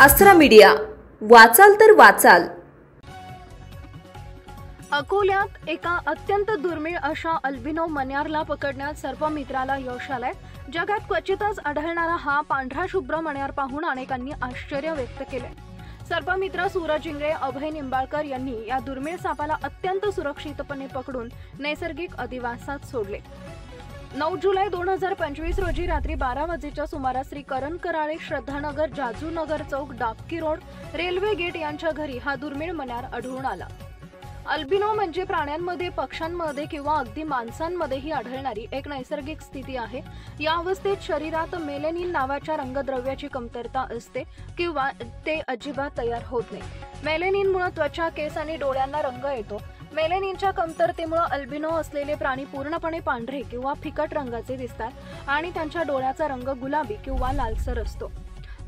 आसरा मीडिया, वाचाल तर वाचाल। अकोल्यात एका अत्यंत दुर्मिळ अशा अल्बिनो मण्यारला पकडण्यात सर्पमित्राला यश आलंय। जगात क्वचितच आढळणारा हा पांढरा शुभ्र मण्यार पाहून अनेकांनी आश्चर्य व्यक्त केले। सर्पमित्र सूरज इंगळे, अभय निंबाळकर यांनी या दुर्मिळ सापाला अत्यंत सुरक्षितपणे पकडून नैसर्गिक अधिवासात सोडले। 9 जुलै 2025 रोजी रात्री 12 वाजेच्या सुमारास श्री करण कराळे, श्रद्धानगर, जाजूनगर चौक, डाबकी रोड, रेल्वे गेट यांच्या घरी हा दुर्मिळ मण्यार आढळून आला। अल्बिनो म्हणजे प्राण्यांमध्ये, पक्ष्यांमध्ये किंवा अगदी माणसांमध्येही आढळणारी एक नैसर्गिक स्थिती आहे। या अवस्थेत शरीरात मेलेनिन नावाच्या रंगद्रव्याची कमतरता असते किंवा ते अजिबात तयार होत नाही। मेलेनिनमुळे त्वचा, केस आणि डोळ्यांना रंग येतो। मेलेनिनच्या कमतरतेमुळे अल्बिनो असलेले प्राणी पूर्णपणे पांढरे किंवा फिकट रंगाचे दिसतात आणि त्यांच्या डोळ्याचा रंग गुलाबी किंवा लालसर असतो।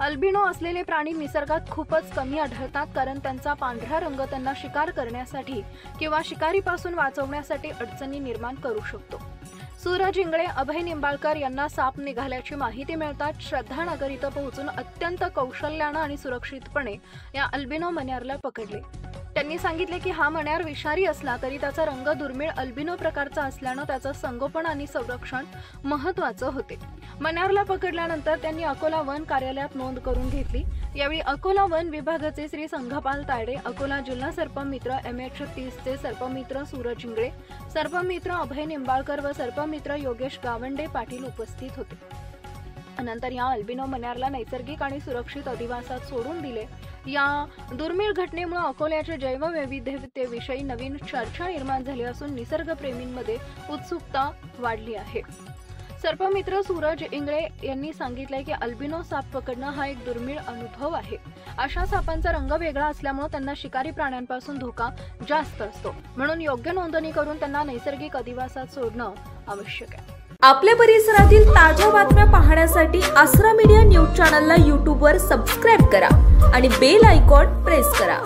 अल्बिनो असलेले प्राणी निसर्गात खूपच कमी आढळतात, कारण त्यांचा पांढरा रंग त्यांना शिकार करण्यासाठी किंवा शिकारीपासून वाचवण्यासाठी अडचणी निर्माण करू शकतो। सूरज इंगळे, अभय निंबाळकर यांना साप निघाल्याची माहिती मिळताच श्रद्धानगर इथं पोहोचून अत्यंत कौशल्याने आणि सुरक्षितपणे या अल्बिनो मण्यारला पकडले। त्यांनी सांगितले की हा मण्यार विषारी असला तरी त्याचा रंग दुर्मिळ अल्बिनो प्रकारचा असल्याने त्याचं संगोपन आणि संरक्षण महत्त्वाचं होते। मण्यारला पकडल्यानंतर त्यांनी अकोला वन कार्यालयात नोंद करून घेतली। यावेळी अकोला वन विभागाचे श्री संघपाल तायडे, अकोला जिल्हा सर्पमित्र MH30 चे सर्पमित्र सूरज इंगळे, सर्पमित्र अभय निंबाळकर व सर्पमित्र योगेश गावंडे पाटील उपस्थित होते। नंतर या अल्बिनो मण्यारला नैसर्गिक आणि सुरक्षित अधिवासात सोडून दिले। या दुर्मिळ घटनेमुळे अकोल्याच्या जैववैविध्यतेविषयी नवीन चर्चा निर्माण झाली असून निसर्गप्रेमींमध्ये उत्सुकता वाढली आहे। सर्पमित्र सूरज इंगळे यांनी सांगितले की अल्बिनो साप पकडणं हा एक दुर्मिळ अनुभव आहे। अशा सापांचा रंग वेगळा असल्यामुळे त्यांना शिकारी प्राण्यांपासून धोका जास्त असतो, म्हणून योग्य नोंदणी करून त्यांना नैसर्गिक अधिवासात सोडणं आवश्यक आहे। आपल्या परिसरातील ताज्या बातम्या पाहण्यासाठी आसरा मीडिया न्यूज चॅनलला YouTube वर सबस्क्राइब करा आणि बेल आयकॉन प्रेस करा।